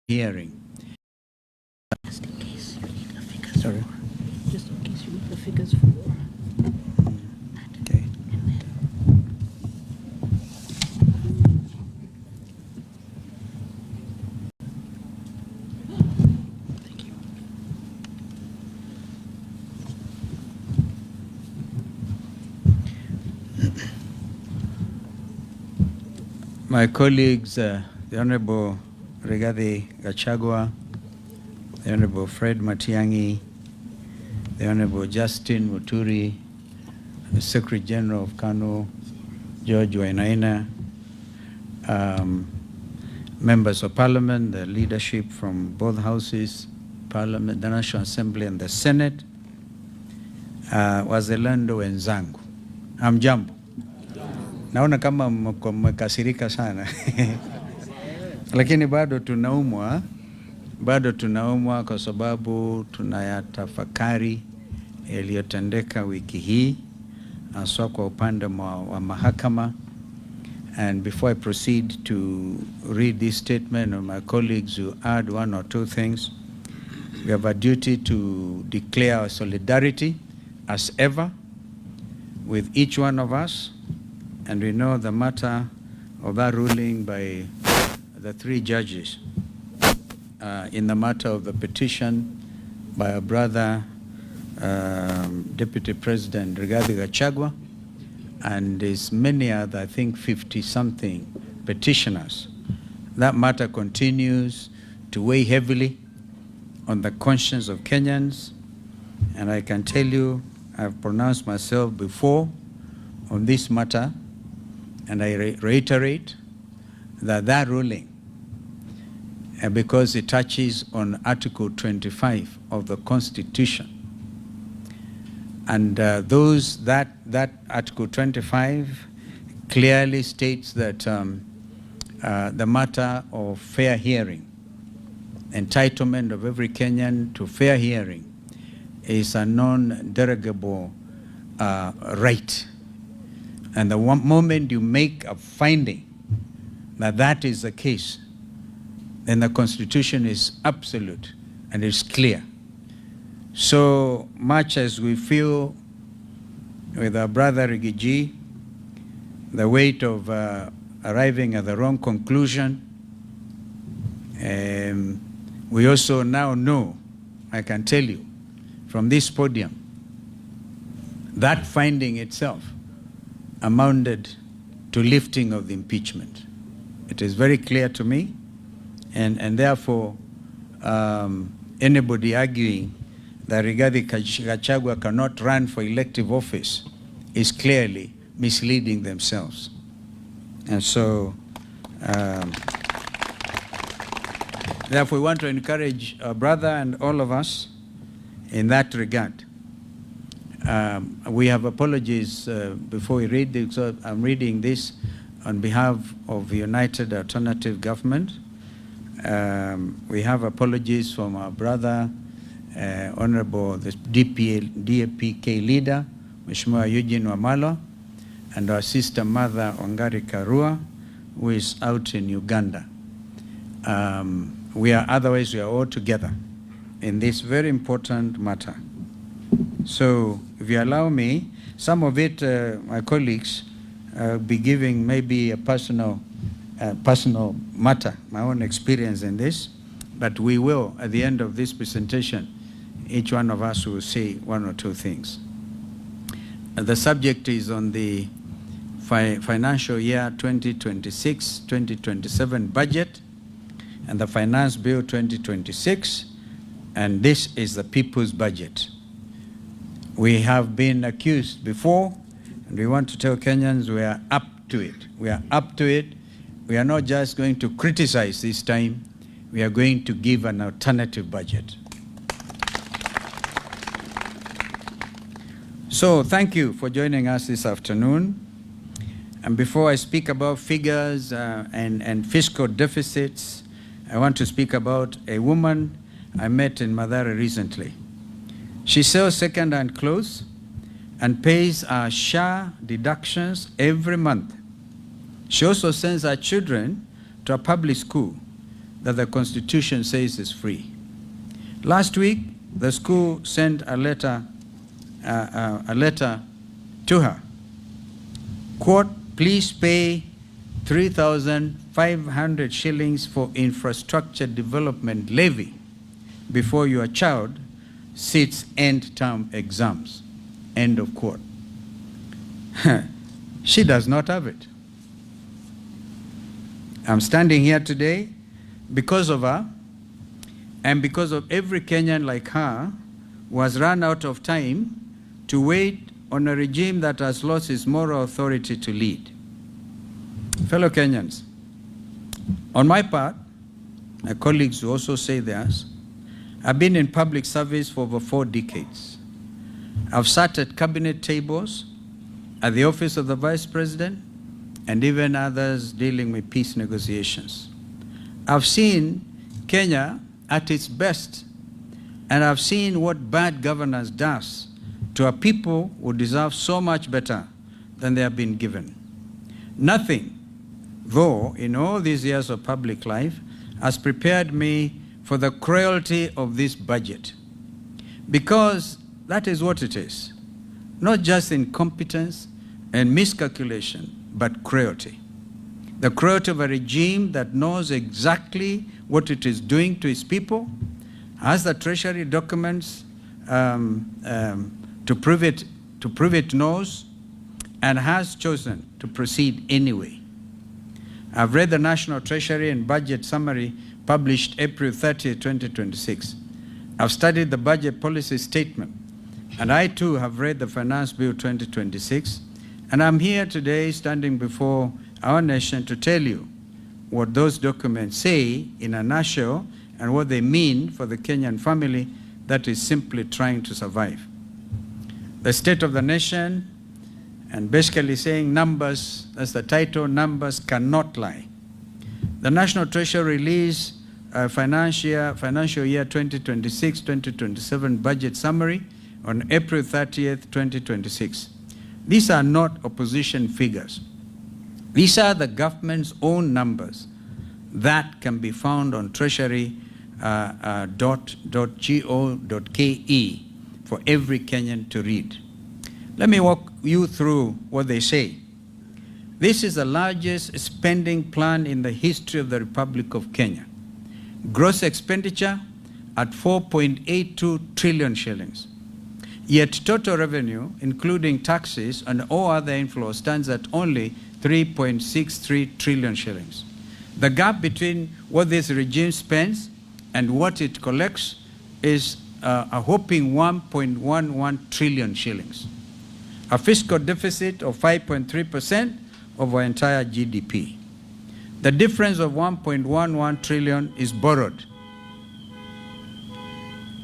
hearing. Just in case you need the figures. Sorry. Just in case you need the figures for. Okay. Thank you. My colleagues, the Honorable Rigathi Gachagua, the Honorable Fred Matiang'i, the Honorable Justin Muturi, the Secretary General of KANU, George Wainaina, members of Parliament, the leadership from both houses, Parliament, the National Assembly and the Senate, wazalendo wenzangu, hamjambo. Naona kama mmekasirika sana lakini bado tunaumwa kwa sababu tunayatafakari yaliyotendeka wiki hii haswa kwa upande wa mahakama. And before I proceed to read this statement of my colleagues who add one or two things, we have a duty to declare our solidarity as ever with each one of us. And we know the matter of that ruling by the three judges in the matter of the petition by our brother, Deputy President Rigathi Gachagua, and there's many other, I think 50-something petitioners. That matter continues to weigh heavily on the conscience of Kenyans. And I can tell you, I've pronounced myself before on this matter, and I reiterate that that ruling, because it touches on Article 25 of the Constitution, and that Article 25 clearly states that the matter of fair hearing, entitlement of every Kenyan to fair hearing, is a non-derogable right. And the one moment you make a finding that that is the case, then the Constitution is absolute and it's clear. So much as we feel with our brother Rigiji, the weight of arriving at the wrong conclusion, we also now know, I can tell you, from this podium, that finding itself amounted to lifting of the impeachment. It is very clear to me, and therefore anybody arguing that Rigathi Gachagua cannot run for elective office is clearly misleading themselves. And so therefore we want to encourage our brother and all of us in that regard. We have apologies before we read this. So I'm reading this on behalf of the United Alternative Government. We have apologies from our brother, Honorable the DAPK leader, Mheshimiwa Eugene Wamalwa, and our sister mother, Wangari Karua, who is out in Uganda. Otherwise we are all together in this very important matter. So if you allow me, some of it, my colleagues, be giving maybe a personal matter, my own experience in this, but we will, at the end of this presentation, each one of us will say one or two things. The subject is on the financial year 2026-2027 budget and the Finance Bill 2026, and this is the people's budget. We have been accused before, and we want to tell Kenyans we are up to it. We are up to it. We are not just going to criticize this time. We are going to give an alternative budget. So thank you for joining us this afternoon. And before I speak about figures and fiscal deficits, I want to speak about a woman I met in Mathare recently. She sells second-hand clothes and pays her SHA deductions every month. She also sends her children to a public school that the Constitution says is free. Last week, the school sent a letter to her. Quote, please pay 3,500 shillings for infrastructure development levy before your child sits end-term exams. End of quote. She does not have it. I'm standing here today because of her and because of every Kenyan like her who has run out of time to wait on a regime that has lost its moral authority to lead. Fellow Kenyans, on my part, my colleagues who also say theirs, I've been in public service for over 4 decades. I've sat at cabinet tables, at the office of the Vice President, and even others dealing with peace negotiations. I've seen Kenya at its best, and I've seen what bad governance does to a people who deserve so much better than they have been given. Nothing, though, in all these years of public life, has prepared me for the cruelty of this budget. Because that is what it is. Not just incompetence and miscalculation, but cruelty. The cruelty of a regime that knows exactly what it is doing to its people, has the treasury documents to prove it knows, and has chosen to proceed anyway. I've read the National Treasury and Budget Summary published April 30, 2026. I've studied the budget policy statement, and I too have read the Finance Bill 2026, and I'm here today standing before our nation to tell you what those documents say in a nutshell and what they mean for the Kenyan family that is simply trying to survive. The state of the nation, and basically saying numbers, that's the title, numbers cannot lie. The National Treasury released financial year 2026-2027 budget summary on April 30th, 2026. These are not opposition figures. These are the government's own numbers that can be found on treasury.go.ke for every Kenyan to read. Let me walk you through what they say. This is the largest spending plan in the history of the Republic of Kenya. Gross expenditure at 4.82 trillion shillings. Yet total revenue, including taxes and all other inflows, stands at only 3.63 trillion shillings. The gap between what this regime spends and what it collects is a whopping 1.11 trillion shillings. A fiscal deficit of 5.3% of our entire GDP. The difference of 1.11 trillion is borrowed.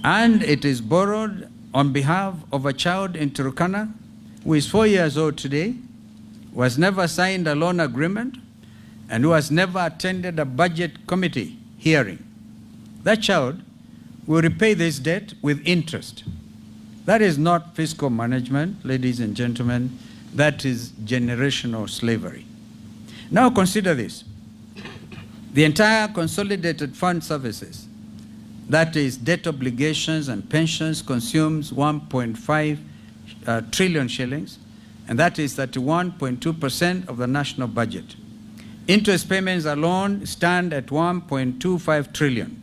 And it is borrowed on behalf of a child in Turkana who is 4 years old today, who has never signed a loan agreement, and who has never attended a budget committee hearing. That child will repay this debt with interest. That is not fiscal management, ladies and gentlemen. That is generational slavery. Now consider this. The entire consolidated fund services, that is debt obligations and pensions, consumes 1.5 trillion shillings, and that is 31.2% of the national budget. Interest payments alone stand at 1.25 trillion.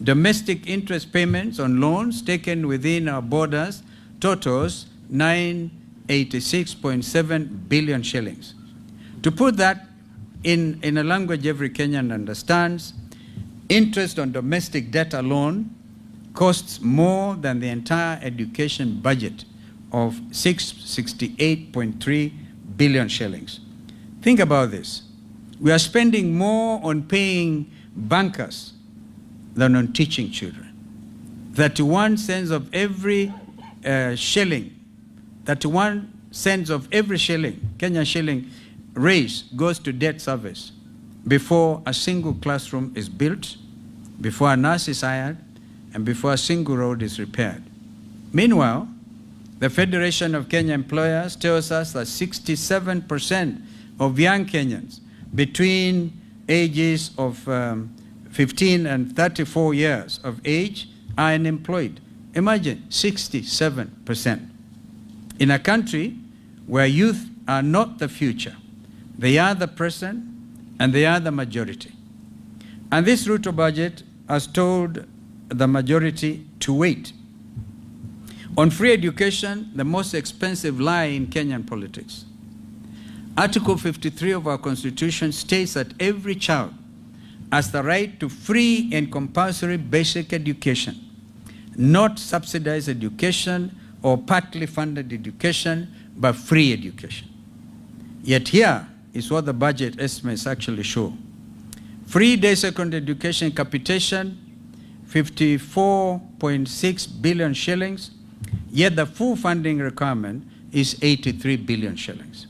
Domestic interest payments on loans taken within our borders totals 986.7 billion shillings. To put that in a language every Kenyan understands, interest on domestic debt alone costs more than the entire education budget of 668.3 billion shillings. Think about this. We are spending more on paying bankers than on teaching children. 31 cents of every shilling, 31 cents of every shilling, Kenyan shilling, raised goes to debt service before a single classroom is built, before a nurse is hired, and before a single road is repaired. Meanwhile, the Federation of Kenya Employers tells us that 67% of young Kenyans between ages of 15 and 34 years of age are unemployed. Imagine, 67%. In a country where youth are not the future, they are the present and they are the majority. And this Ruto budget has told the majority to wait. On free education, the most expensive lie in Kenyan politics. Article 53 of our Constitution states that every child has the right to free and compulsory basic education, not subsidized education or partly funded education, but free education. Yet here is what the budget estimates actually show. Free day secondary education capitation, 54.6 billion shillings, yet the full funding requirement is 83 billion shillings.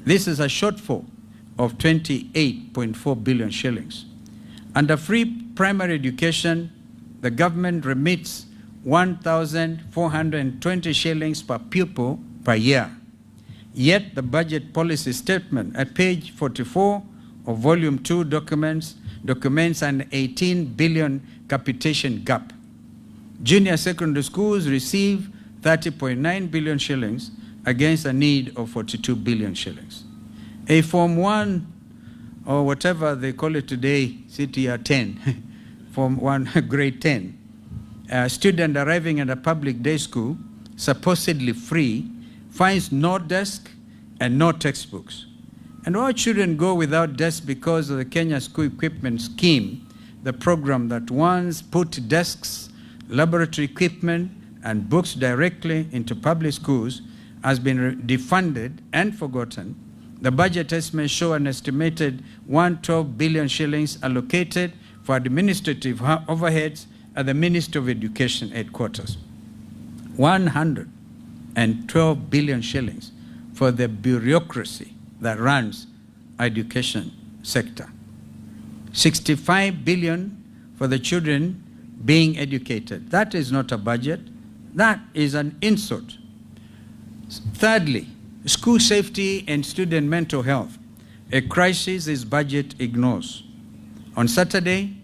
This is a shortfall of 28.4 billion shillings. Under free primary education, the government remits 1,420 shillings per pupil per year. Yet the budget policy statement at page 44 of volume 2 documents an 18 billion capitation gap. Junior secondary schools receive 30.9 billion shillings against a need of 42 billion shillings. A Form 1, or whatever they call it today, CTR 10, Form 1, grade 10, a student arriving at a public day school, supposedly free, finds no desk and no textbooks. And all children go without desks because of the Kenya School Equipment Scheme, the program that once put desks, laboratory equipment, and books directly into public schools has been defunded and forgotten. The budget estimates show an estimated 112 billion shillings allocated for administrative overheads at the Ministry of Education headquarters. 112 billion shillings for the bureaucracy that runs education sector. 65 billion for the children being educated. That is not a budget. That is an insult. Thirdly, school safety and student mental health, a crisis this budget ignores. On Saturday,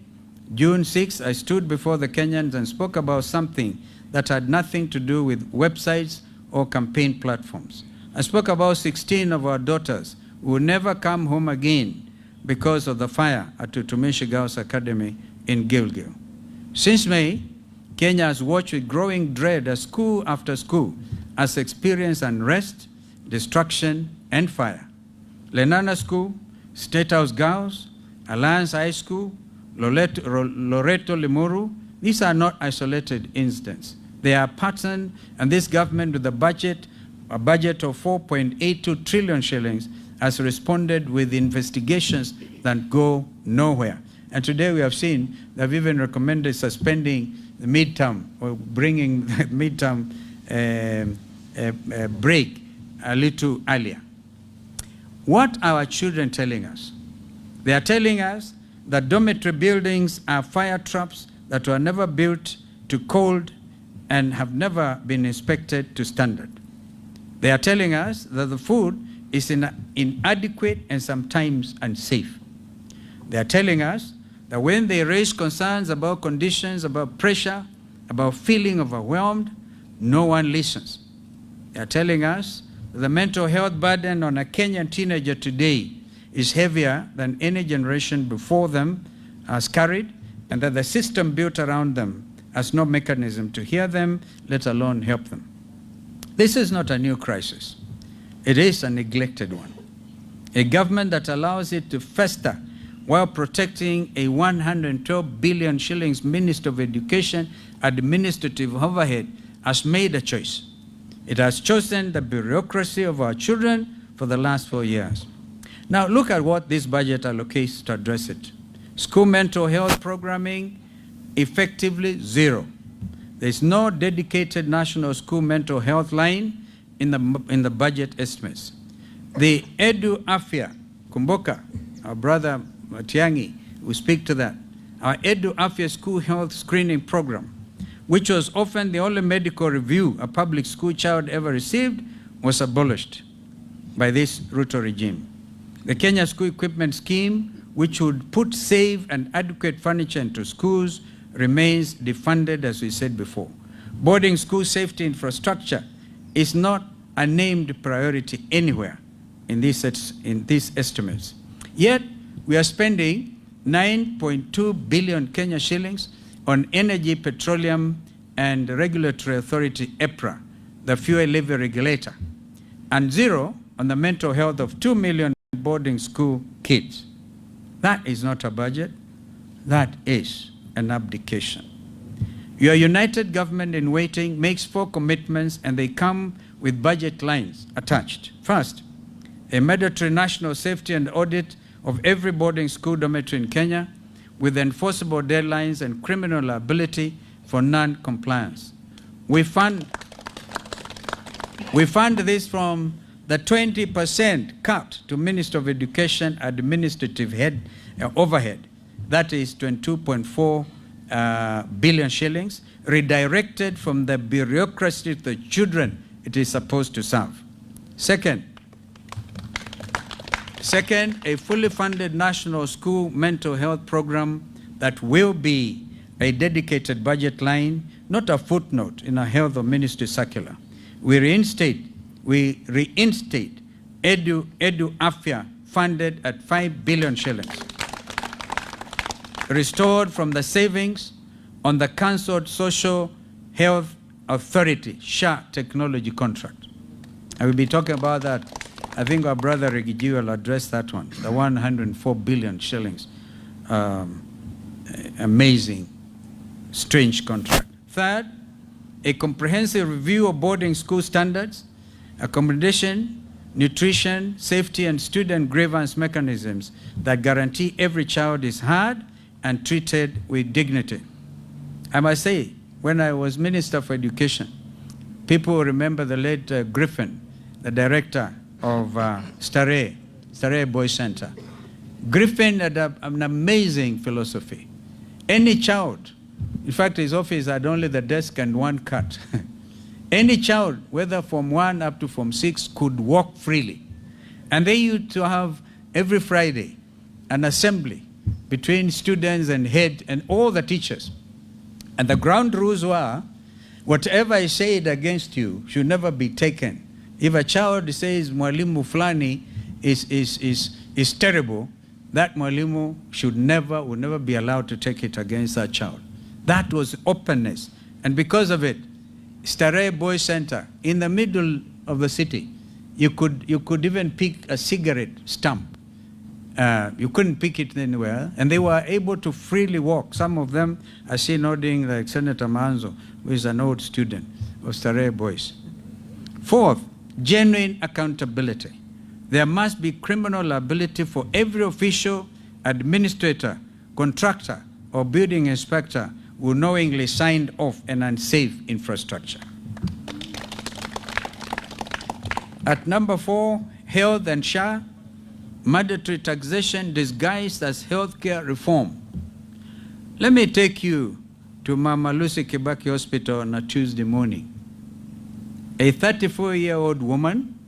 June 6, I stood before the Kenyans and spoke about something that had nothing to do with websites or campaign platforms. I spoke about 16 of our daughters who will never come home again because of the fire at Utumishi Girls Academy in Gilgil. Since May, Kenya has watched with growing dread as school after school has experienced unrest, destruction, and fire. Lenana School, State House Girls, Alliance High School, Loreto Limuru, these are not isolated incidents. They are patterned, and this government with a budget of 4.82 trillion shillings has responded with investigations that go nowhere. And today we have seen they've even recommended suspending the midterm or bringing the midterm break a little earlier. What are our children telling us? They are telling us that dormitory buildings are fire traps that were never built to code and have never been inspected to standard. They are telling us that the food is inadequate and sometimes unsafe. They are telling us that when they raise concerns about conditions, about pressure, about feeling overwhelmed, no one listens. They are telling us that the mental health burden on a Kenyan teenager today is heavier than any generation before them has carried, and that the system built around them has no mechanism to hear them, let alone help them. This is not a new crisis. It is a neglected one. A government that allows it to fester while protecting a 112 billion shillings Minister of Education administrative overhead has made a choice. It has chosen the bureaucracy of our children for the last 4 years. Now look at what this budget allocates to address it. School mental health programming, effectively zero. There's no dedicated national school mental health line in the budget estimates. The Edu Afya, Kumboka, our brother Matiang'i will speak to that. Our Edu Afya school health screening program, which was often the only medical review a public school child ever received, was abolished by this Ruto regime. The Kenya School Equipment Scheme which would put safe and adequate furniture into schools, remains defunded, as we said before. Boarding school safety infrastructure is not a named priority anywhere in these estimates. Yet, we are spending 9.2 billion Kenya shillings on Energy, Petroleum and Regulatory Authority, EPRA, the fuel levy regulator, and zero on the mental health of 2 million boarding school kids. That is not a budget, that is an abdication. Your united government in waiting makes 4 commitments and they come with budget lines attached. First, a mandatory national safety and audit of every boarding school dormitory in Kenya with enforceable deadlines and criminal liability for non-compliance. We fund this from the 20% cut to Minister of Education administrative overhead, that is 22.4 billion shillings, redirected from the bureaucracy to the children it is supposed to serve. Second, a fully funded national school mental health program that will be a dedicated budget line, not a footnote in a health or ministry circular. We reinstate Edu Afya funded at 5 billion shillings, restored from the savings on the cancelled Social Health Authority, SHA technology contract. I will be talking about that. I think our brother Reggie will address that one, the 104 billion shillings. Amazing, strange contract. Third, a comprehensive review of boarding school standards, accommodation, nutrition, safety, and student grievance mechanisms that guarantee every child is heard and treated with dignity. I must say, when I was Minister for Education, people remember the late Griffin, the director of Starehe Boys Center. Griffin had an amazing philosophy. Any child, in fact, his office had only the desk and one cat. Any child, whether from 1 up to from 6, could walk freely. And they used to have every Friday an assembly between students and head and all the teachers. And the ground rules were, whatever is said against you should never be taken. If a child says mwalimu fulani is terrible, that mwalimu would never be allowed to take it against that child. That was openness. And because of it, Starehe Boys Center, in the middle of the city, you could even pick a cigarette stump. You couldn't pick it anywhere, and they were able to freely walk. Some of them I see nodding, like Senator Manzo, who is an old student of Starehe Boys. Fourth, genuine accountability. There must be criminal liability for every official, administrator, contractor, or building inspector who knowingly signed off an unsafe infrastructure. At number 4, health and SHA, mandatory taxation disguised as healthcare reform. Let me take you to Mama Lucy Kibaki Hospital on a Tuesday morning. A 34-year-old woman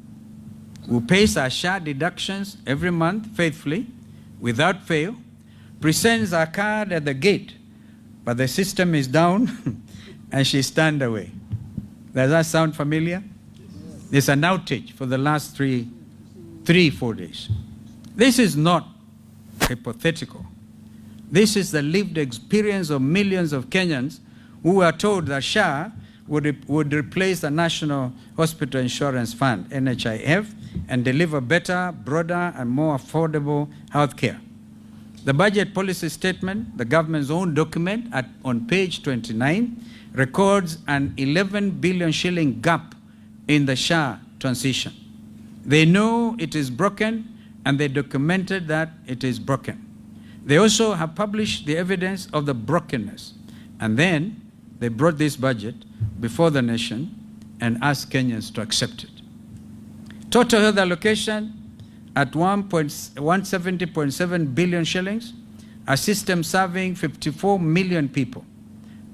who pays her SHA deductions every month faithfully, without fail, presents her card at the gate, but the system is down and she's turned away. Does that sound familiar? There's an outage for the last 4 days. This is not hypothetical. This is the lived experience of millions of Kenyans who are told that SHA would replace the National Hospital Insurance Fund, NHIF, and deliver better, broader, and more affordable health care. The budget policy statement, the government's own document on page 29, records an 11 billion shilling gap in the SHA transition. They know it is broken, and they documented that it is broken. They also have published the evidence of the brokenness. And then they brought this budget before the nation and asked Kenyans to accept it. Total health allocation at 170.7 billion shillings, a system serving 54 million people.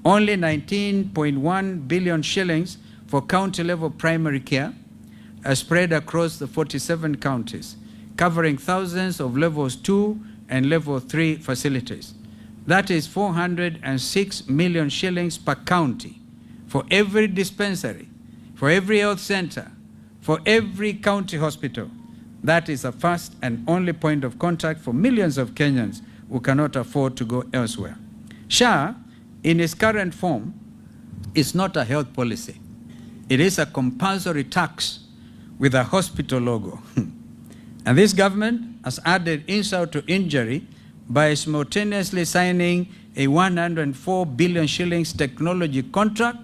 Only 19.1 billion shillings for county-level primary care are spread across the 47 counties, covering thousands of levels 2 and level 3 facilities. That is 406 million shillings per county for every dispensary, for every health center, for every county hospital. That is the first and only point of contact for millions of Kenyans who cannot afford to go elsewhere. SHA, in its current form, is not a health policy. It is a compulsory tax with a hospital logo. And this government has added insult to injury by simultaneously signing a 104 billion shillings technology contract.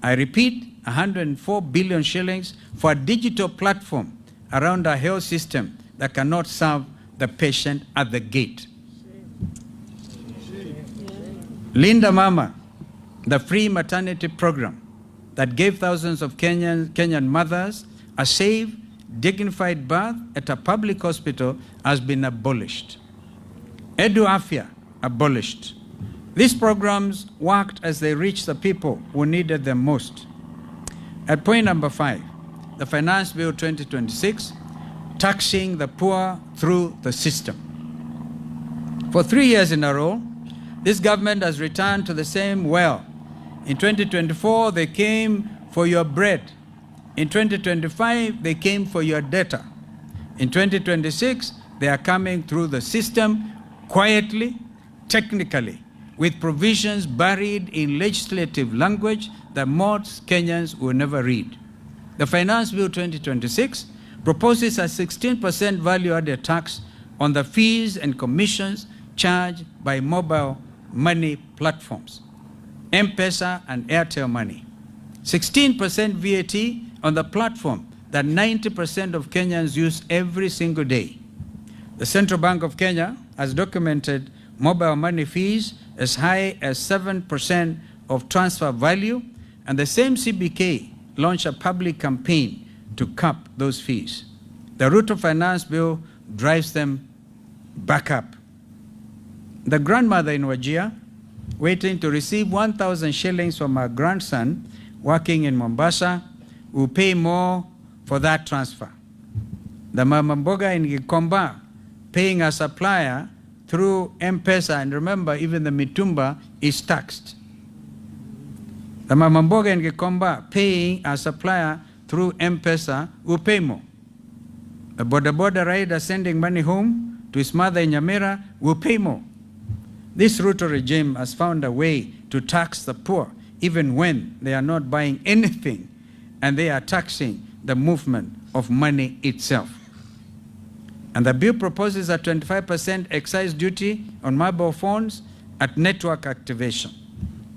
I repeat, 104 billion shillings for a digital platform around our health system that cannot serve the patient at the gate. Linda Mama, the free maternity program that gave thousands of Kenyan mothers a safe, dignified birth at a public hospital, has been abolished. Edu Afya, abolished. These programs worked as they reached the people who needed them most. At point number 5, the Finance Bill 2026, taxing the poor through the system. For 3 years in a row, this government has returned to the same well. In 2024, they came for your bread. In 2025, they came for your data. In 2026, they are coming through the system quietly, technically, with provisions buried in legislative language that most Kenyans will never read. The Finance Bill 2026 proposes a 16% value-added tax on the fees and commissions charged by mobile money platforms, M-Pesa and Airtel Money. 16% VAT on the platform that 90% of Kenyans use every single day. The Central Bank of Kenya has documented mobile money fees as high as 7% of transfer value, and the same CBK launched a public campaign to cap those fees. The Ruto Finance Bill drives them back up. The grandmother in Wajir, waiting to receive 1,000 shillings from her grandson working in Mombasa, will pay more for that transfer. The Mama Mboga in Gikomba, paying a supplier through M-Pesa, and remember, even the mitumba is taxed. The Mama Mboga in Gikomba, paying a supplier through M-Pesa, will pay more. The boda rider sending money home to his mother in Nyamira will pay more. This Ruto regime has found a way to tax the poor, even when they are not buying anything, and they are taxing the movement of money itself. And the bill proposes a 25% excise duty on mobile phones at network activation.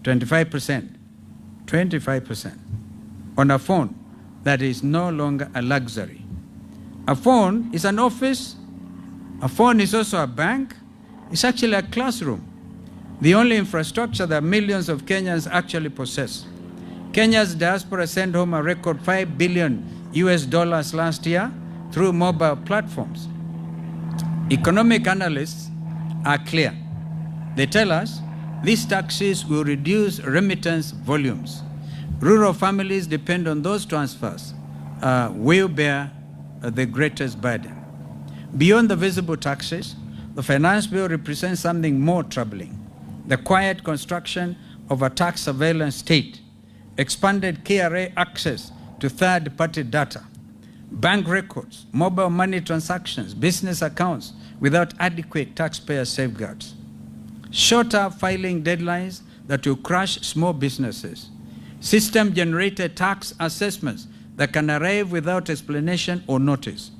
25%. 25% on a phone that is no longer a luxury. A phone is an office. A phone is also a bank. It's actually a classroom. The only infrastructure that millions of Kenyans actually possess. Kenya's diaspora sent home a record $5 billion last year through mobile platforms. Economic analysts are clear. They tell us these taxes will reduce remittance volumes. Rural families depend on those transfers, will bear the greatest burden. Beyond the visible taxes, the Finance Bill represents something more troubling: the quiet construction of a tax surveillance state, expanded KRA access to third-party data, bank records, mobile money transactions, business accounts without adequate taxpayer safeguards, shorter filing deadlines that will crush small businesses, system-generated tax assessments that can arrive without explanation or notice,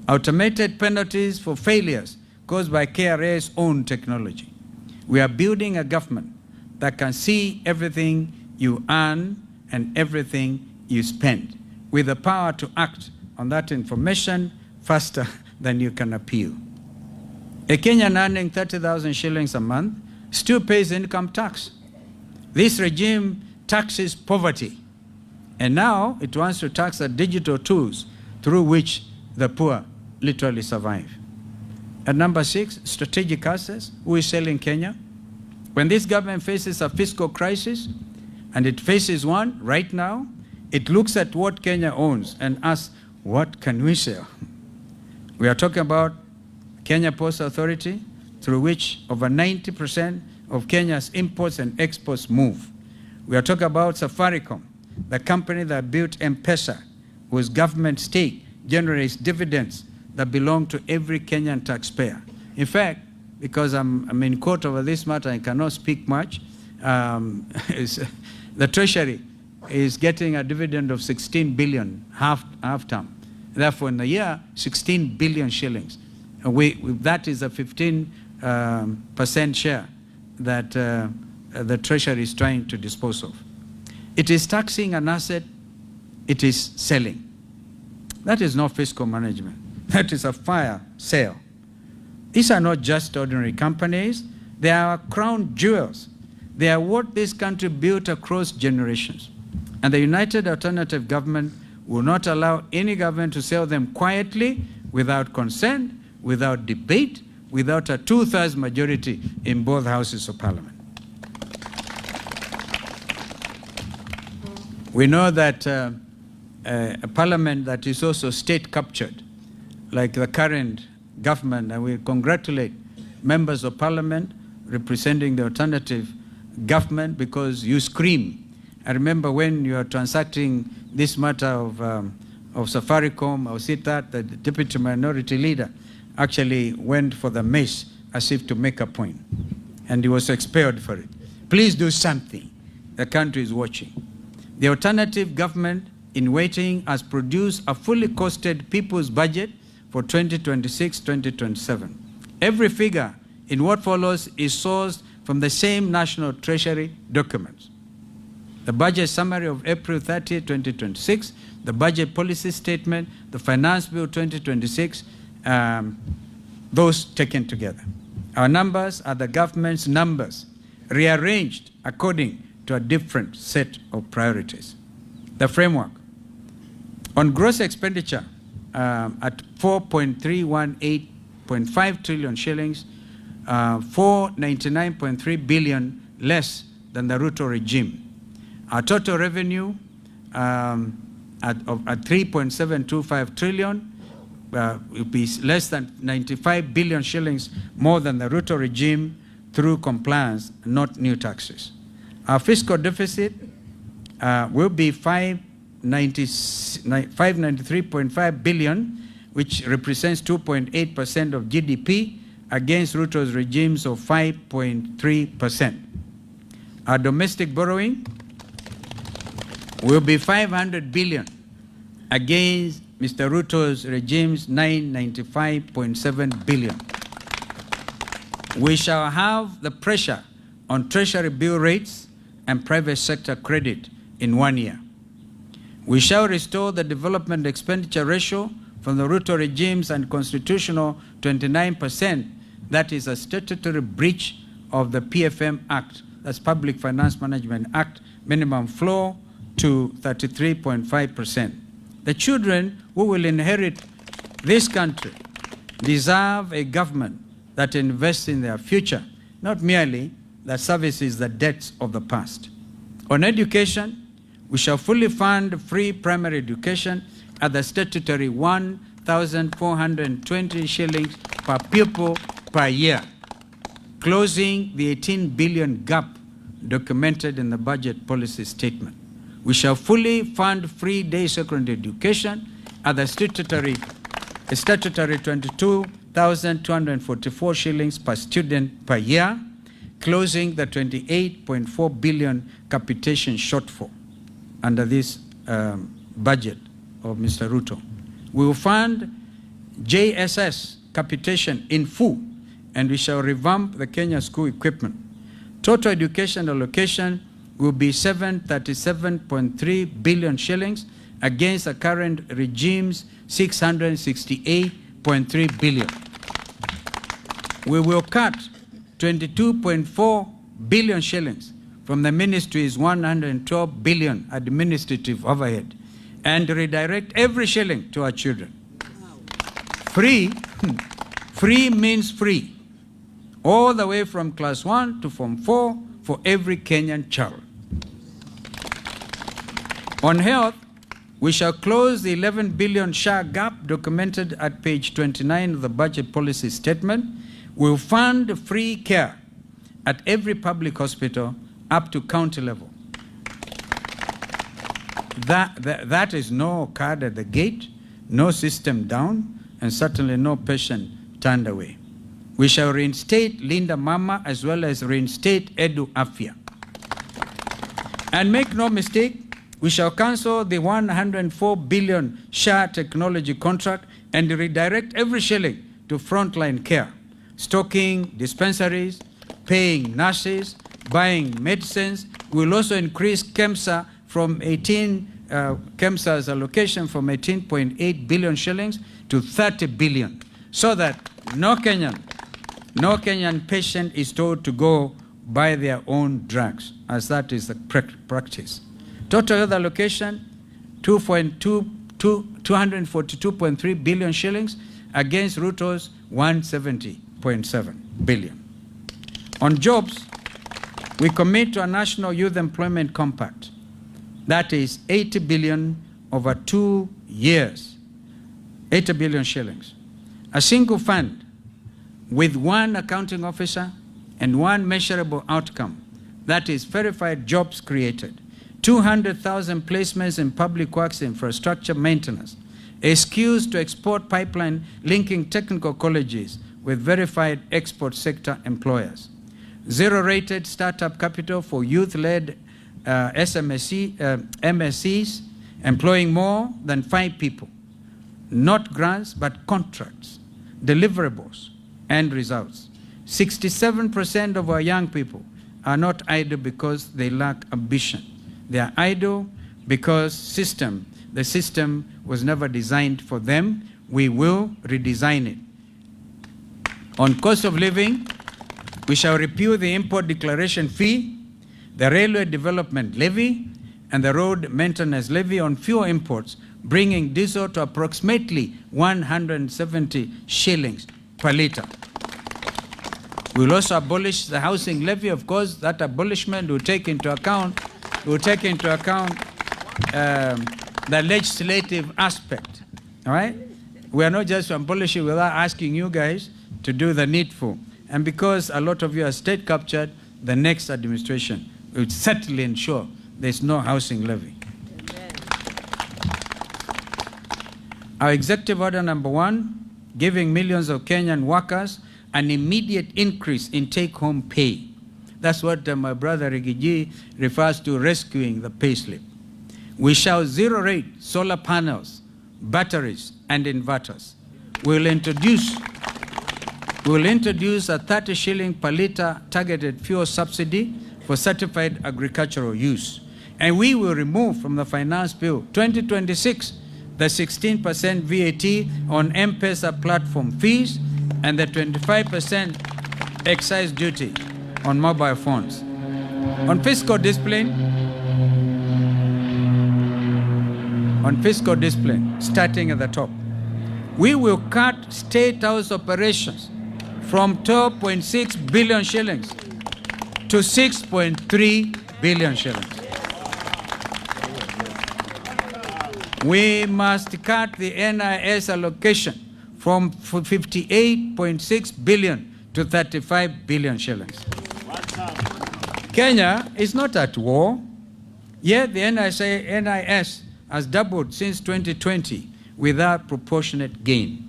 automated penalties for failures caused by KRA's own technology. We are building a government that can see everything you earn and everything you spend, with the power to act on that information faster than you can appeal. A Kenyan earning 30,000 shillings a month still pays income tax. This regime taxes poverty, and now it wants to tax the digital tools through which the poor literally survive. At number 6, strategic assets. Who is selling Kenya? When this government faces a fiscal crisis, and it faces one right now, it looks at what Kenya owns and asks, what can we sell? We are talking about Kenya Post Authority, through which over 90% of Kenya's imports and exports move. We are talking about Safaricom, the company that built M-Pesa, whose government stake generates dividends that belong to every Kenyan taxpayer. In fact, because I'm in court over this matter, I cannot speak much, the Treasury is getting a dividend of 16 billion half term. Therefore, in a year, 16 billion shillings. That is a 15% share that the Treasury is trying to dispose of. It is taxing an asset, it is selling. That is not fiscal management. That is a fire sale. These are not just ordinary companies. They are crown jewels. They are what this country built across generations. And the United Alternative Government will not allow any government to sell them quietly, without consent, without debate, without a 2/3 majority in both houses of parliament. We know that a parliament that is also state captured, like the current government, and we congratulate members of parliament representing the alternative government, because you scream. I remember when you are transacting this matter of Safaricom, or Sitat, the deputy minority leader actually went for the mace as if to make a point, and he was expelled for it. Please do something. The country is watching. The alternative government in waiting has produced a fully costed people's budget for 2026-2027. Every figure in what follows is sourced from the same National Treasury documents. The budget summary of April 30, 2026, the budget policy statement, the Finance Bill 2026, those taken together. Our numbers are the government's numbers, rearranged according to a different set of priorities. The framework. On gross expenditure at 4.318.5 trillion shillings, 499.3 billion less than the Ruto regime. Our total revenue at 3.725 trillion will be less than 95 billion shillings more than the Ruto regime through compliance, not new taxes. Our fiscal deficit will be 593.5 billion, which represents 2.8% of GDP against Ruto's regimes of 5.3%. Our domestic borrowing will be 500 billion against Mr. Ruto's regime's 995.7 billion. We shall have the pressure on Treasury bill rates and private sector credit in 1 year. We shall restore the development expenditure ratio from the Ruto regime's unconstitutional 29%. That is a statutory breach of the PFM Act, that's Public Finance Management Act, minimum floor to 33.5%. The children who will inherit this country deserve a government that invests in their future, not merely that services the debts of the past. On education, we shall fully fund free primary education at the statutory 1,420 shillings per pupil per year, closing the 18 billion gap documented in the budget policy statement. We shall fully fund free day secondary education at the statutory 22,244 shillings per student per year, closing the 28.4 billion capitation shortfall under this budget of Mr. Ruto. We will fund JSS capitation in full, and we shall revamp the Kenya school equipment. Total education allocation will be 737.3 billion shillings against the current regime's 668.3 billion. We will cut 22.4 billion shillings from the ministry's 112 billion administrative overhead and redirect every shilling to our children. Free, free means free, all the way from class 1 to form 4 for every Kenyan child. On health, we shall close the 11 billion SHA gap documented at page 29 of the budget policy statement. We'll fund free care at every public hospital up to county level. That is no card at the gate, no system down, and certainly no patient turned away. We shall reinstate Linda Mama as well as reinstate Edu Afya. And make no mistake, we shall cancel the 104 billion SHA technology contract and redirect every shilling to frontline care, stocking dispensaries, paying nurses, buying medicines. We'll also increase KEMSA from KEMSA's allocation from 18.8 billion shillings to 30 billion, so that no Kenyan patient is told to go buy their own drugs, as that is the practice. Total health allocation, 242.3 billion shillings against Ruto's 170.7 billion. On jobs, we commit to a national youth employment compact. That is 80 billion over 2 years, 80 billion shillings. A single fund with one accounting officer and one measurable outcome, that is verified jobs created, 200,000 placements in public works infrastructure maintenance, a skills to export pipeline linking technical colleges with verified export sector employers, zero-rated startup capital for youth-led MSCs employing more than 5 people, not grants but contracts, deliverables, and results. 67% of our young people are not idle because they lack ambition. They are idle because the system was never designed for them. We will redesign it. On cost of living, we shall repeal the import declaration fee, the railway development levy, and the road maintenance levy on fuel imports, bringing diesel to approximately 170 shillings per litre. We will also abolish the housing levy. Of course, that abolishment will take into account the legislative aspect. All right? We are not just abolishing without asking you guys to do the needful. And because a lot of you are state captured, the next administration will certainly ensure there's no housing levy. Our executive order number 1, giving millions of Kenyan workers an immediate increase in take-home pay. That's what my brother Rigiji refers to rescuing the payslip. We shall zero-rate solar panels, batteries, and inverters. We'll introduce a 30 shilling per litre targeted fuel subsidy for certified agricultural use. And we will remove from the Finance Bill 2026 the 16% VAT on M-Pesa platform fees and the 25% excise duty on mobile phones. On fiscal discipline, starting at the top, we will cut State House operations from 12.6 billion shillings to 6.3 billion shillings. We must cut the NIS allocation from 58.6 billion to 35 billion shillings. Kenya is not at war, yet the NIS has doubled since 2020 without proportionate gain.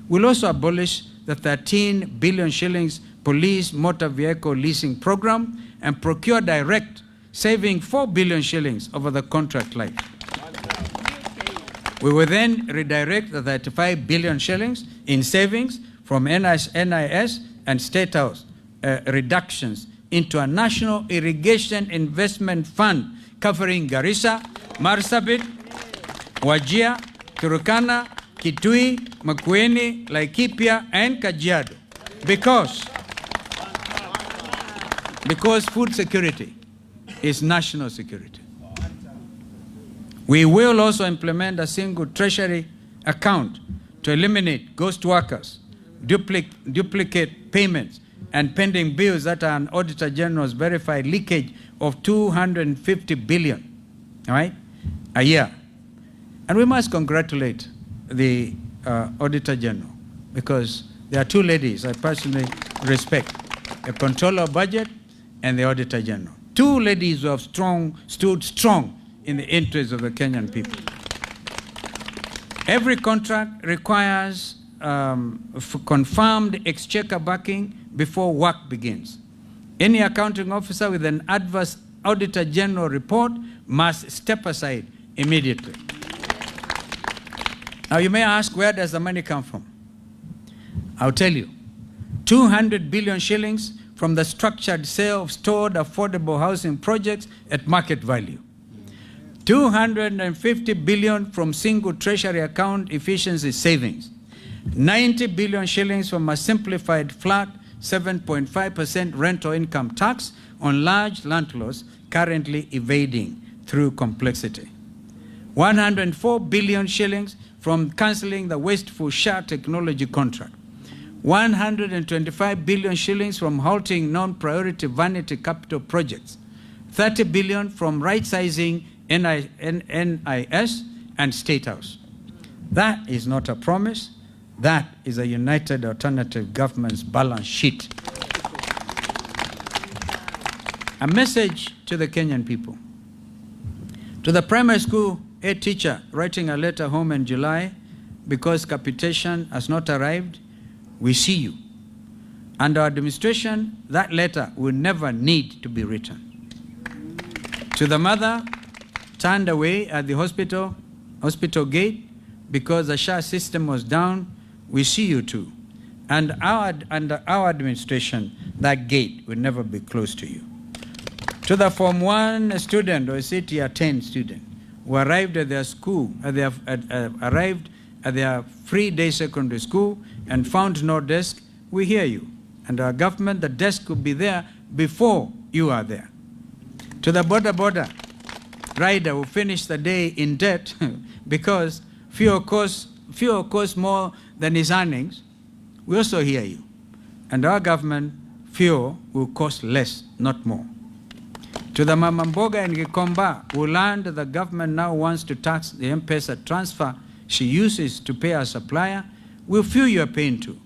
We'll also abolish the 13 billion shillings police motor vehicle leasing program and procure direct, saving 4 billion shillings over the contract life. We will then redirect the 35 billion shillings in savings from NIS and State House reductions into a national irrigation investment fund covering Garissa, Marsabit, Wajir, Turkana, Kitui, Makueni, Laikipia, and Kajiado. Because food security is national security. We will also implement a single treasury account to eliminate ghost workers, duplicate payments, and pending bills that are an Auditor General's verified leakage of 250 billion, all right, a year. And we must congratulate the Auditor General, because there are 2 ladies I personally respect, the Controller of Budget and the Auditor General. Two ladies who have stood strong in the interests of the Kenyan people. Every contract requires confirmed exchequer backing before work begins. Any accounting officer with an adverse Auditor General report must step aside immediately. Now you may ask, where does the money come from? I'll tell you. 200 billion shillings from the structured sale of stored affordable housing projects at market value. 250 billion from single treasury account efficiency savings. 90 billion shillings from a simplified flat 7.5% rental income tax on large landlords currently evading through complexity. 104 billion shillings from cancelling the wasteful SHA technology contract. 125 billion shillings from halting non-priority vanity capital projects. 30 billion from right-sizing NIS and State House. That is not a promise. That is a United Alternative Government's balance sheet. A message to the Kenyan people. To the primary school head teacher writing a letter home in July because capitation has not arrived, we see you. Under our administration, that letter will never need to be written. To the mother turned away at the hospital gate because the SHA system was down, we see you too. And under our administration, that gate will never be closed to you. To the Form 1 student or CTR 10 student who arrived at their school, arrived at their free day secondary school and found no desk, we hear you. And our government, the desk will be there before you are there. To the border rider who finished the day in debt because fuel costs more than his earnings, we also hear you. And our government, fuel will cost less, not more. To the Mama Mboga and Gikomba who learned the government now wants to tax the M-Pesa transfer she uses to pay her supplier, we'll feel your pain too.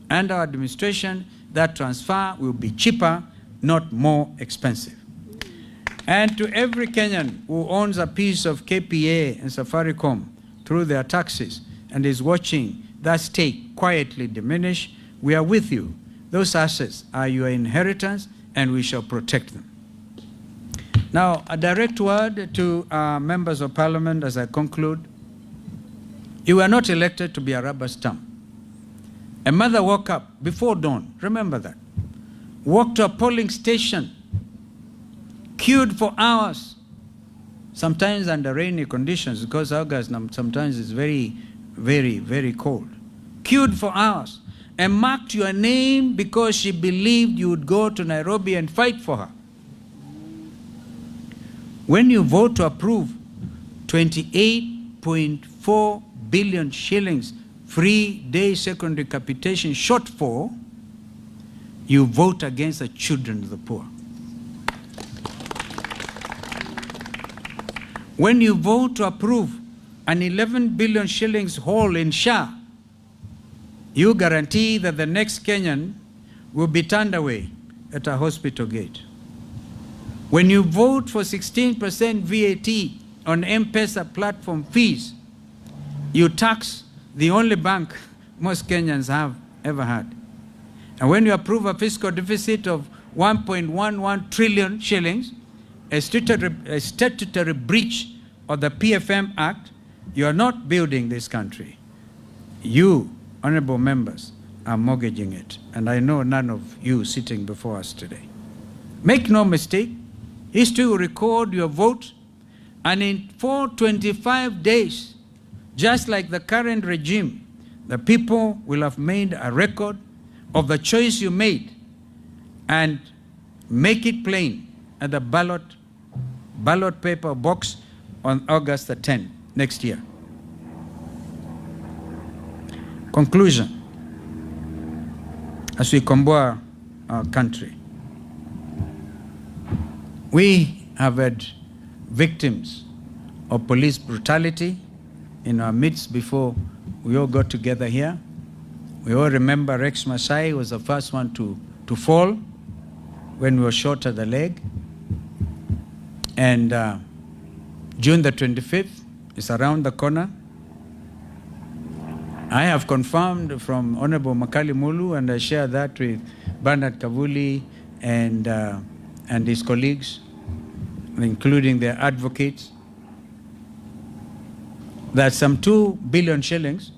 Under our administration, that transfer will be cheaper, not more expensive. And to every Kenyan who owns a piece of KPA and Safaricom through their taxes and is watching that stake quietly diminish, we are with you. Those assets are your inheritance and we shall protect them. Now, a direct word to members of parliament as I conclude. You were not elected to be a rubber stamp. A mother woke up before dawn, remember that, walked to a polling station, queued for hours, sometimes under rainy conditions because August sometimes is very, very, very cold. Queued for hours and marked your name because she believed you would go to Nairobi and fight for her. When you vote to approve 28.4 billion shillings free day secondary capitation shortfall, you vote against the children of the poor. When you vote to approve an 11 billion shillings hole in SHA, you guarantee that the next Kenyan will be turned away at a hospital gate. When you vote for 16% VAT on M-Pesa platform fees, you tax the only bank most Kenyans have ever had. And when you approve a fiscal deficit of 1.11 trillion shillings, a statutory breach of the PFM Act, you are not building this country. You, honorable members, are mortgaging it. And I know none of you sitting before us today. Make no mistake, history will record your vote, and in 425 days, just like the current regime, the people will have made a record of the choice you made and make it plain at the ballot paper box on August the 10th next year. Conclusion. As we comboa our country, we have had victims of police brutality in our midst before we all got together here. We all remember Rex Masai was the first one to fall when we were shot at the leg. And June the 25th is around the corner. I have confirmed from Honorable Makali Mulu, and I share that with Bernard Kavuli and his colleagues, including their advocates, that some 2 billion shillings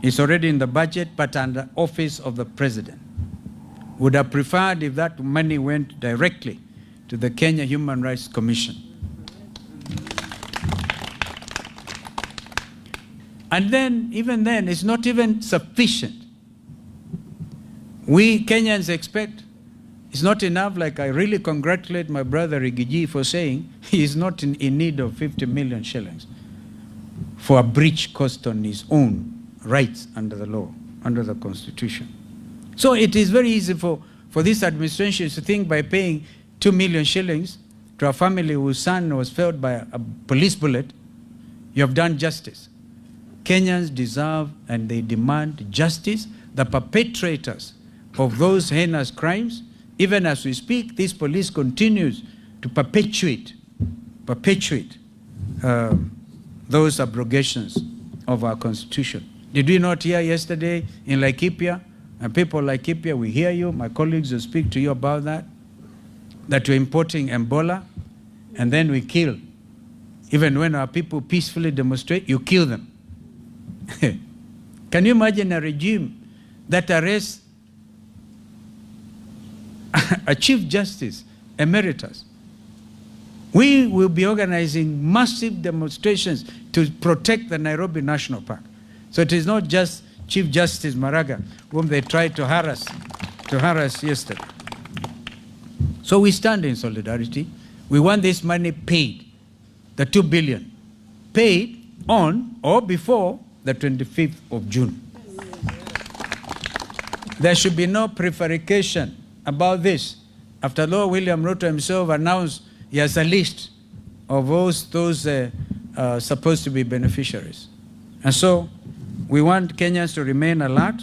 is already in the budget, but under office of the president. Would have preferred if that money went directly to the Kenya Human Rights Commission. And then, even then, it's not even sufficient. We Kenyans expect it's not enough. Like, I really congratulate my brother Rigiji for saying he is not in need of 50 million shillings for a breach caused on his own rights under the law, under the Constitution. So it is very easy for this administration to think by paying 2 million shillings to a family whose son was felled by a police bullet, you have done justice. Kenyans deserve and they demand justice. The perpetrators of those heinous crimes, even as we speak, this police continues to perpetuate those abrogations of our Constitution. Did we not hear yesterday in Laikipia, and people like Laikipia, we hear you, my colleagues will speak to you about that we're importing Ebola, and then we kill. Even when our people peacefully demonstrate, you kill them. Can you imagine a regime that arrests a Chief Justice Emeritus? We will be organizing massive demonstrations to protect the Nairobi National Park. So it is not just Chief Justice Maraga, whom they tried to harass yesterday. So we stand in solidarity. We want this money paid, the 2 billion, paid on or before the 25th of June. There should be no prevarication about this. After all, William Ruto himself announced he has a list of those supposed to be beneficiaries. And so we want Kenyans to remain alert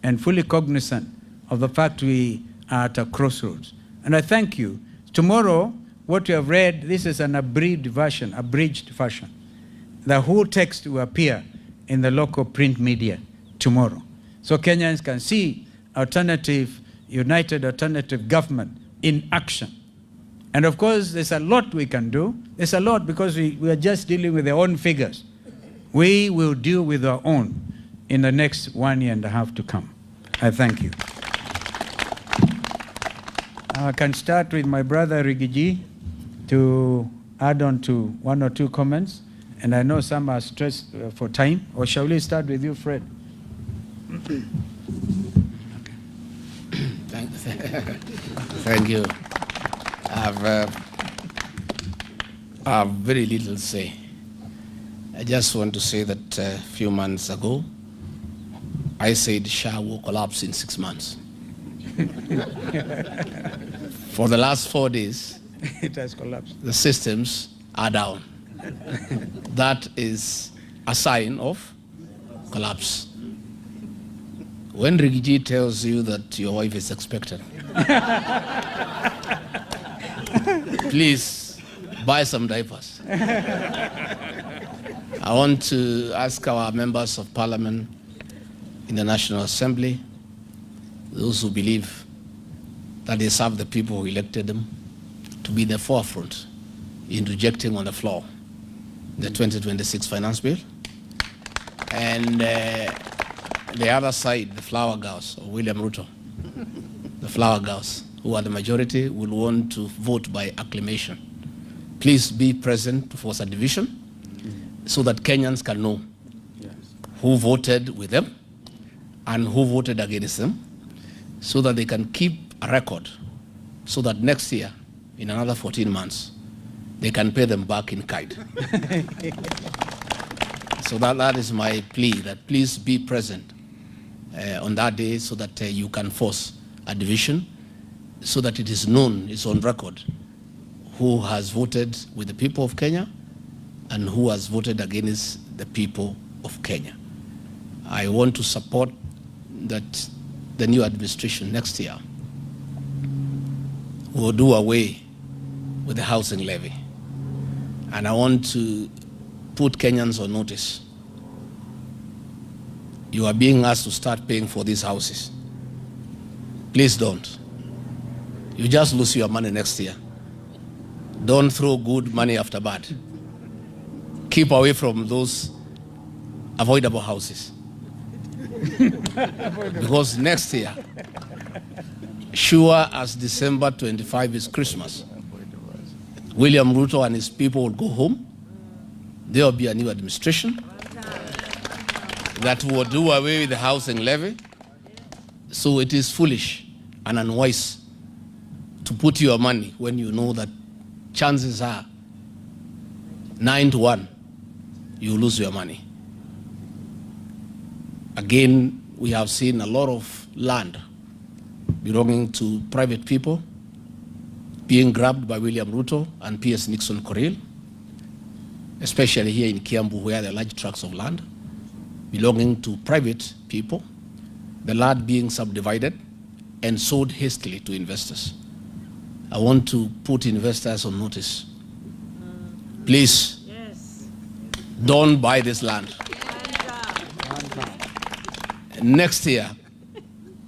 and fully cognizant of the fact we are at a crossroads. And I thank you. Tomorrow, what you have read, this is an abridged version. The whole text will appear in the local print media tomorrow. So Kenyans can see united alternative government in action. And of course, there's a lot we can do. There's a lot because we are just dealing with their own figures. We will deal with our own in the next 1.5 years to come. I thank you. I can start with my brother Rigiji to add on to 1 or 2 comments. And I know some are stressed for time. Or shall we start with you, Fred? Thank you. I have very little to say. I just want to say that a few months ago, I said SHA will collapse in 6 months. For the last 4 days, it has collapsed. The systems are down. That is a sign of collapse. When Rigiji tells you that your wife is expectant, please buy some diapers. I want to ask our members of parliament in the National Assembly, those who believe that they serve the people who elected them, to be the forefront in rejecting on the floor the 2026 finance bill. And the other side, the flower girls, or William Ruto, the flower girls, who are the majority, will want to vote by acclamation. Please be present to force a division so that Kenyans can know who voted with them and who voted against them, so that they can keep a record, so that next year, in another 14 months, they can pay them back in kind. So that is my plea, that please be present on that day so that you can force a division, so that it is known, it's on record, who has voted with the people of Kenya and who has voted against the people of Kenya. I want to support that the new administration next year will do away with the housing levy. And I want to put Kenyans on notice. You are being asked to start paying for these houses. Please don't. You just lose your money next year. Don't throw good money after bad. Keep away from those avoidable houses. Because next year, sure as December 25 is Christmas, William Ruto and his people will go home. There will be a new administration that will do away with the housing levy. So it is foolish and unwise to put your money when you know that chances are 9 to 1 you lose your money. Again, we have seen a lot of land belonging to private people being grabbed by William Ruto and P.S. Nixon Koril, especially here in Kiambu, where there are large tracts of land belonging to private people, the land being subdivided and sold hastily to investors. I want to put investors on notice. Please, don't buy this land. Next year,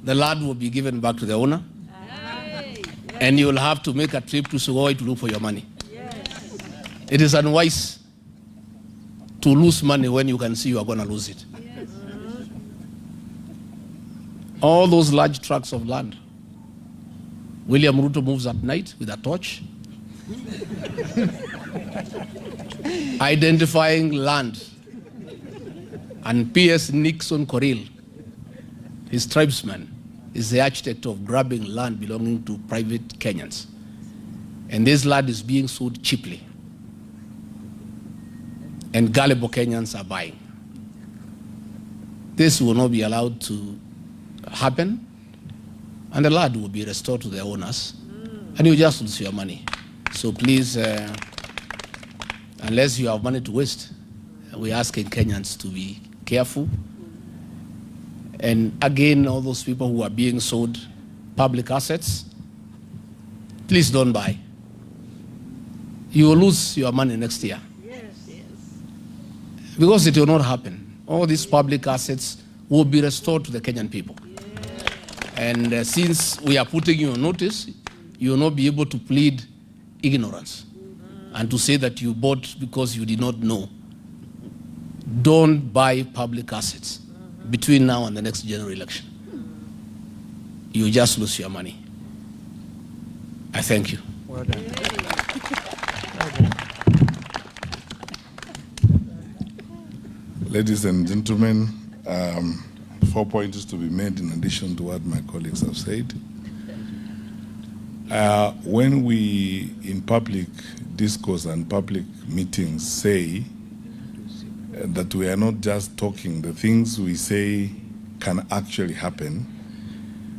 the land will be given back to the owner, and you will have to make a trip to Sugoi to look for your money. It is unwise to lose money when you can see you are going to lose it. All those large tracts of land, William Ruto moves at night with a torch, identifying land, and P.S. Nixon Koril, his tribesman, is the architect of grabbing land belonging to private Kenyans. And this land is being sold cheaply. And gullible Kenyans are buying. This will not be allowed to happen, and the land will be restored to the owners, and you just lose your money. So please, unless you have money to waste, we're asking Kenyans to be careful. And again, all those people who are being sold public assets, please don't buy. You will lose your money next year. Because it will not happen. All these public assets will be restored to the Kenyan people. And since we are putting you on notice, you will not be able to plead ignorance and to say that you bought because you did not know. Don't buy public assets between now and the next general election. You just lose your money. I thank you. Well done. Ladies and gentlemen, 4 points to be made in addition to what my colleagues have said. When we, in public discourse and public meetings, say that we are not just talking, the things we say can actually happen,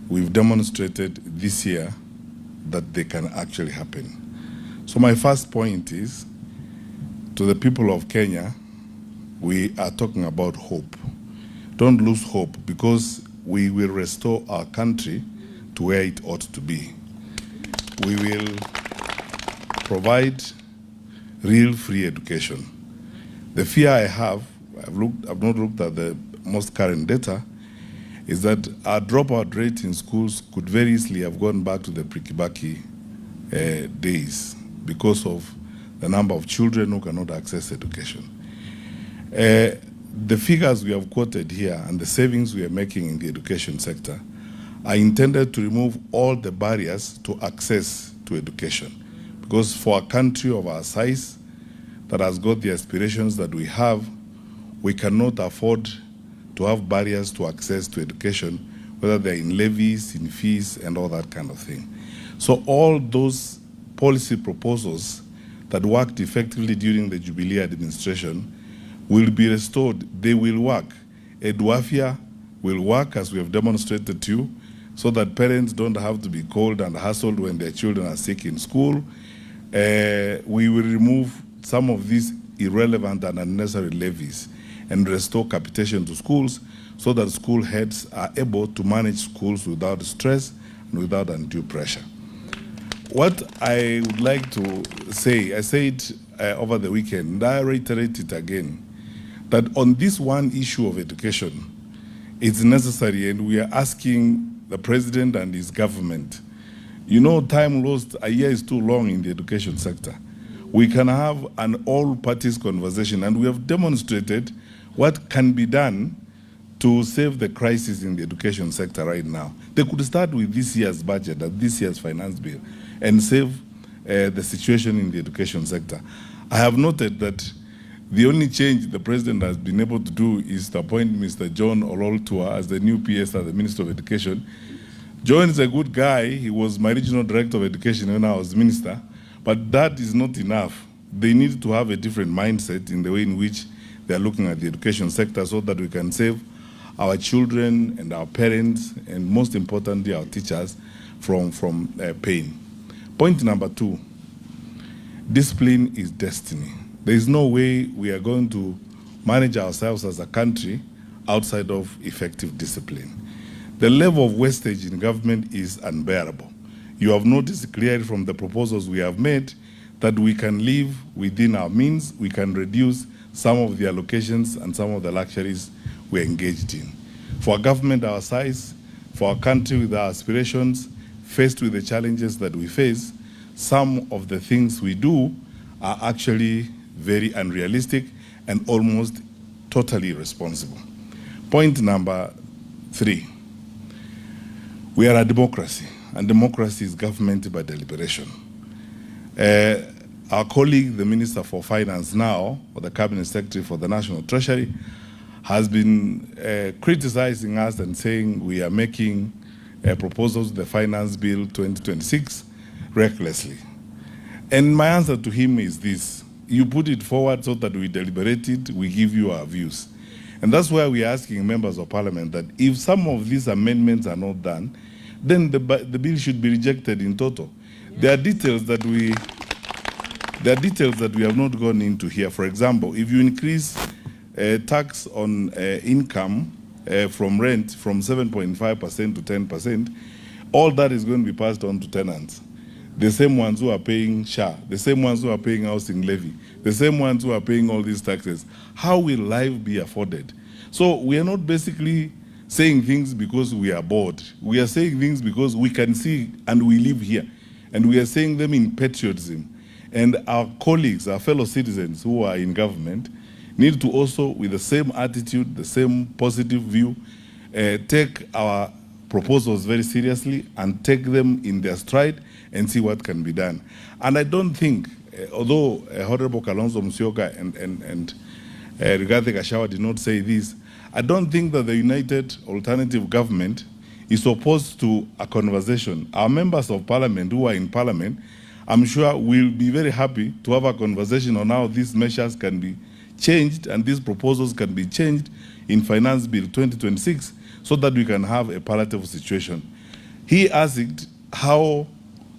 we've demonstrated this year that they can actually happen. So my first point is, to the people of Kenya, we are talking about hope. Don't lose hope, because we will restore our country to where it ought to be. We will provide real free education. The fear I have, I've not looked at the most current data, is that our dropout rate in schools could very easily have gone back to the pre-Kibaki days because of the number of children who cannot access education. The figures we have quoted here and the savings we are making in the education sector are intended to remove all the barriers to access to education. Because for a country of our size that has got the aspirations that we have, we cannot afford to have barriers to access to education, whether they're in levies, in fees, and all that kind of thing. So all those policy proposals that worked effectively during the Jubilee administration will be restored. They will work. Eduafia will work, as we have demonstrated to you, so that parents don't have to be called and hassled when their children are sick in school. We will remove some of these irrelevant and unnecessary levies and restore capitation to schools so that school heads are able to manage schools without stress and without undue pressure. What I would like to say, I said over the weekend, and I reiterate it again, that on this one issue of education, it's necessary, and we are asking the president and his government. You know, time lost, a year is too long in the education sector. We can have an all-parties conversation, and we have demonstrated what can be done to save the crisis in the education sector right now. They could start with this year's budget and this year's finance bill and save the situation in the education sector. I have noted that the only change the president has been able to do is to appoint Mr. John Ololtua as the new PS as the Minister of Education. John is a good guy. He was my regional director of education when I was minister, but that is not enough. They need to have a different mindset in the way in which they are looking at the education sector so that we can save our children and our parents, and most importantly, our teachers from pain. Point number 2, discipline is destiny. There is no way we are going to manage ourselves as a country outside of effective discipline. The level of wastage in government is unbearable. You have noticed clearly from the proposals we have made that we can live within our means, we can reduce some of the allocations and some of the luxuries we're engaged in. For a government our size, for a country with our aspirations, faced with the challenges that we face, some of the things we do are actually very unrealistic and almost totally irresponsible. Point number 3, we are a democracy, and democracy is government by deliberation. Our colleague, the Minister for Finance now, or the Cabinet Secretary for the National Treasury, has been criticizing us and saying we are making proposals to the Finance Bill 2026 recklessly. And my answer to him is this: you put it forward so that we deliberate it, we give you our views. And that's why we are asking members of parliament that if some of these amendments are not done, then the bill should be rejected in total. There are details that we have not gone into here. For example, if you increase tax on income from rent from 7.5% to 10%, all that is going to be passed on to tenants. The same ones who are paying SHA, the same ones who are paying housing levy, the same ones who are paying all these taxes. How will life be afforded? So we are not basically saying things because we are bored. We are saying things because we can see and we live here. And we are saying them in patriotism. And our colleagues, our fellow citizens who are in government, need to also, with the same attitude, the same positive view, take our proposals very seriously and take them in their stride and see what can be done. And I don't think, although Honorable Kalonzo Musyoka and Rigathi Gachagua did not say this, I don't think that the United Alternative Government is opposed to a conversation. Our members of parliament who are in parliament, I'm sure will be very happy to have a conversation on how these measures can be changed and these proposals can be changed in Finance Bill 2026 so that we can have a palatable situation. He asked how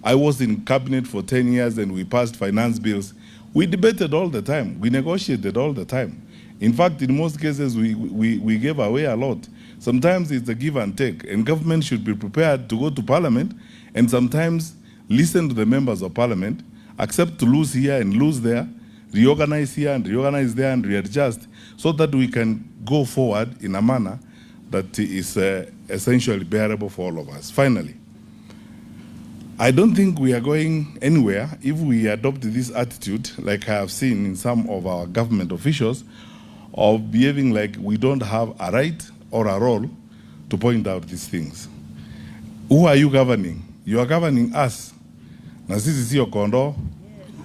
I was in cabinet for 10 years and we passed finance bills. We debated all the time. We negotiated all the time. In fact, in most cases, we gave away a lot. Sometimes it's a give and take, and government should be prepared to go to parliament and sometimes listen to the members of parliament, accept to lose here and lose there, reorganize here and reorganize there and readjust so that we can go forward in a manner that is essentially bearable for all of us. Finally, I don't think we are going anywhere if we adopt this attitude, like I have seen in some of our government officials, of behaving like we don't have a right or a role to point out these things. Who are you governing? You are governing us. Na sisi sio kondoo.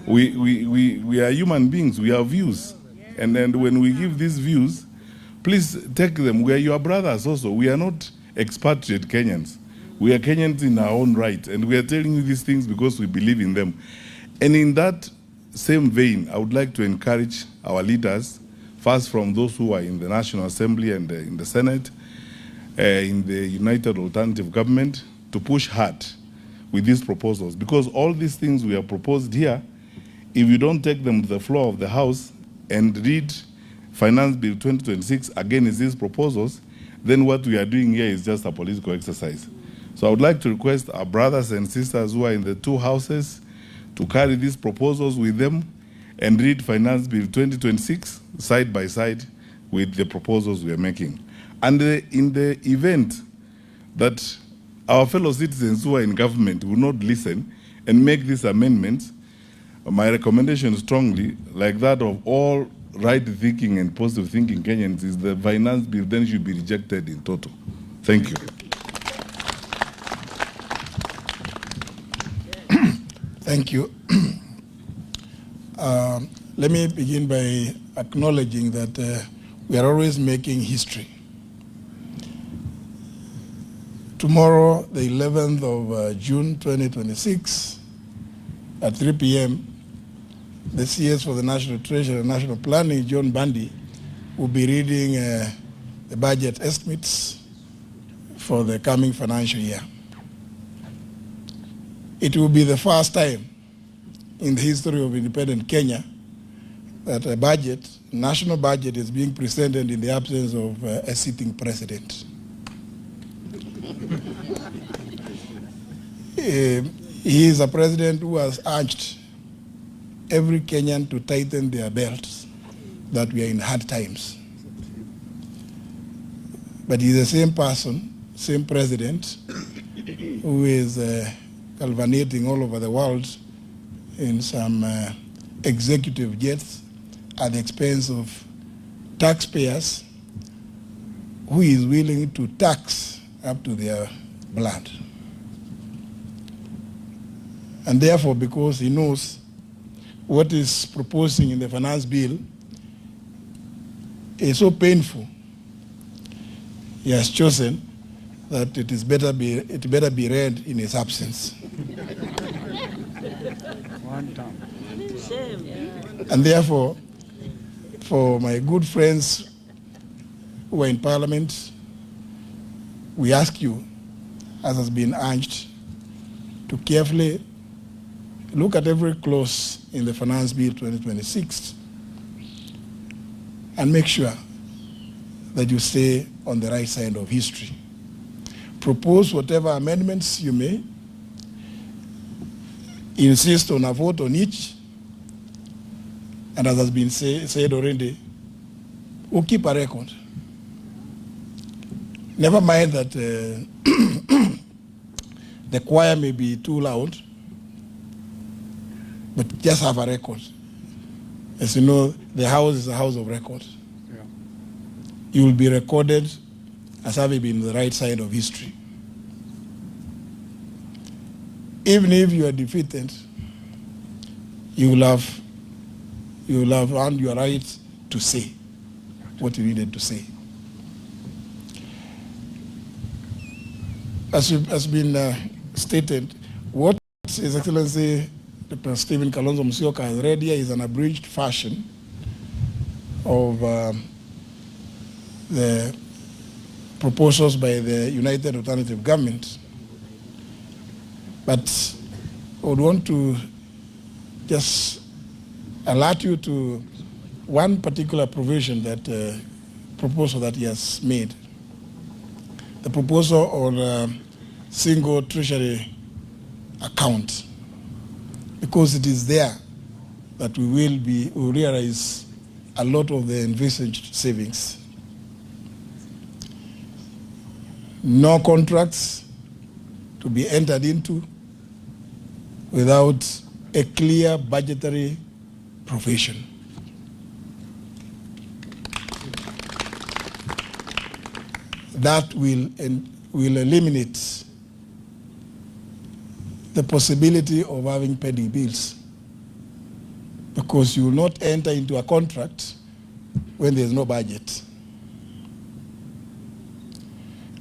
We are human beings. We have views. And then when we give these views, please take them. We are your brothers also. We are not expatriate Kenyans. We are Kenyans in our own right. And we are telling you these things because we believe in them. And in that same vein, I would like to encourage our leaders, first from those who are in the National Assembly and in the Senate, in the United Alternative Government, to push hard with these proposals. Because all these things we have proposed here, if you don't take them to the floor of the House and read Finance Bill 2026 against these proposals, then what we are doing here is just a political exercise. So I would like to request our brothers and sisters who are in the two houses to carry these proposals with them and read Finance Bill 2026 side by side with the proposals we are making. And in the event that our fellow citizens who are in government will not listen and make these amendments, my recommendation strongly, like that of all right-thinking and positive-thinking Kenyans, is the Finance Bill then should be rejected in total. Thank you. Thank you. Let me begin by acknowledging that we are always making history. Tomorrow, the 11th of June 2026, at 3 p.m., the CS for the National Treasury and National Planning, John Bundy, will be reading the budget estimates for the coming financial year. It will be the first time in the history of independent Kenya that a budget, national budget, is being presented in the absence of a sitting president. He is a president who has urged every Kenyan to tighten their belts, that we are in hard times. But he's the same person, same president, who is galvanizing all over the world in some executive jets at the expense of taxpayers, who is willing to tax up to their blood. And therefore, because he knows what is proposing in the finance bill is so painful, he has chosen that it better be read in his absence. And therefore, for my good friends who are in Parliament, we ask you, as has been urged, to carefully look at every clause in the Finance Bill 2026 and make sure that you stay on the right side of history. Propose whatever amendments you may. Insist on a vote on each. And as has been said already, we'll keep a record. Never mind that the choir may be too loud, but just have a record. As you know, the house is a house of record. Yeah. You will be recorded as having been on the right side of history. Even if you are defeated, you will have earned your right to say what you needed to say. As has been stated, what His Excellency Dr. Stephen Kalonzo Musyoka has read here is an abridged version of the proposals by the United Alternative Government. But I would want to just alert you to one particular provision, that proposal that he has made. The proposal on single treasury account, because it is there that we will realize a lot of the envisaged savings. No contracts to be entered into without a clear budgetary provision. That will eliminate the possibility of having pending bills, because you will not enter into a contract when there is no budget.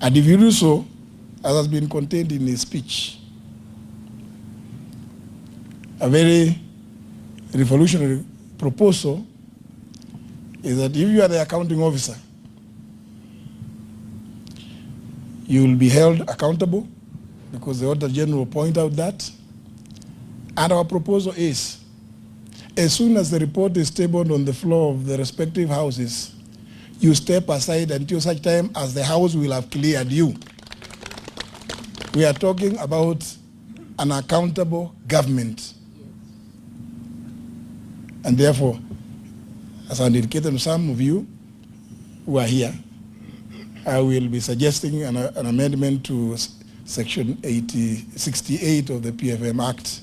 And if you do so, as has been contained in his speech, a very revolutionary proposal is that if you are the accounting officer, you will be held accountable, because the Auditor General will point out that. And our proposal is, as soon as the report is tabled on the floor of the respective houses, you step aside until such time as the House will have cleared you. We are talking about an accountable government. And therefore, as I indicated to some of you who are here, I will be suggesting an amendment to Section 68 of the PFM Act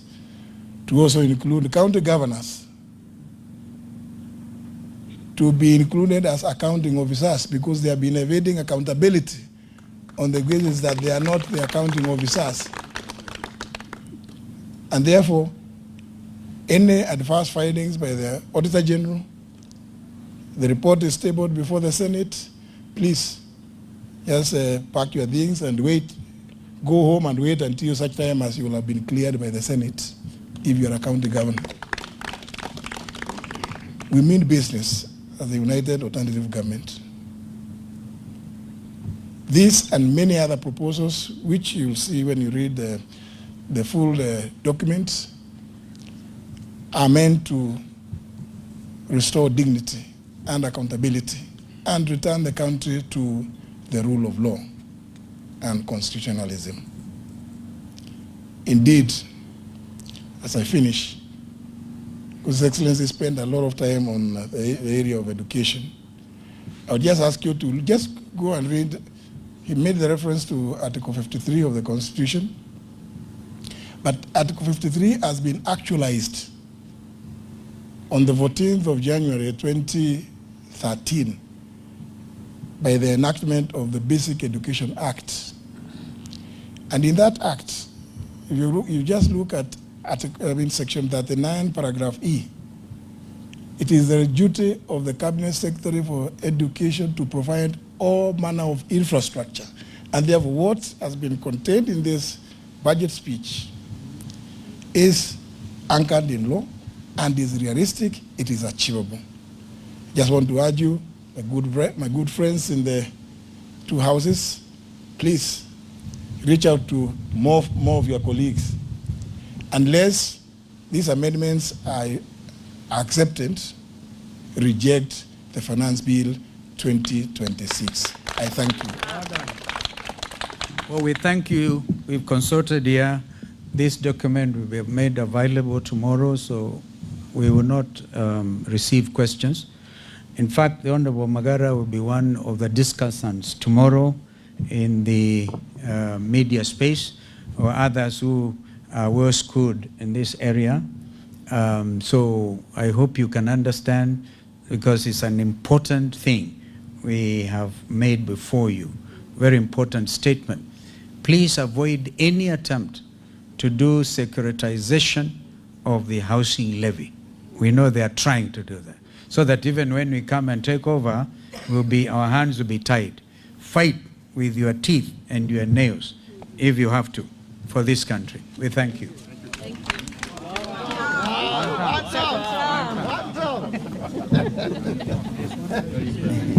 to also include county governors to be included as accounting officers, because they have been evading accountability on the basis that they are not the accounting officers. And therefore, any adverse findings by the Auditor General, the report is tabled before the Senate, please just pack your things and wait. Go home and wait until such time as you will have been cleared by the Senate if you are a county governor. We mean business as the United Alternative Government. This and many other proposals, which you'll see when you read the full documents, are meant to restore dignity and accountability and return the country to the rule of law and constitutionalism. Indeed, as I finish, His Excellency spent a lot of time on the area of education. I would just ask you to just go and read. He made the reference to Article 53 of the Constitution, but Article 53 has been actualized on the 14th of January 2013 by the enactment of the Basic Education Act. And in that act, if you just look at Section 39, paragraph E, it is the duty of the Cabinet Secretary for Education to provide all manner of infrastructure. And therefore, what has been contained in this budget speech is anchored in law and is realistic, it is achievable. Just want to urge you, my good friends in the two houses, please reach out to more of your colleagues. Unless these amendments are accepted, reject the Finance Bill 2026. I thank you. Well, we thank you. We've consulted here. This document will be made available tomorrow, so we will not receive questions. In fact, the Honorable Magara will be one of the discussants tomorrow in the media space, or others who are well schooled in this area. So I hope you can understand, because it's an important thing we have made before you. Very important statement. Please avoid any attempt to do securitization of the housing levy. We know they are trying to do that, so that even when we come and take over, our hands will be tied. Fight with your teeth and your nails, if you have to, for this country. We thank you. Thank you. One, two.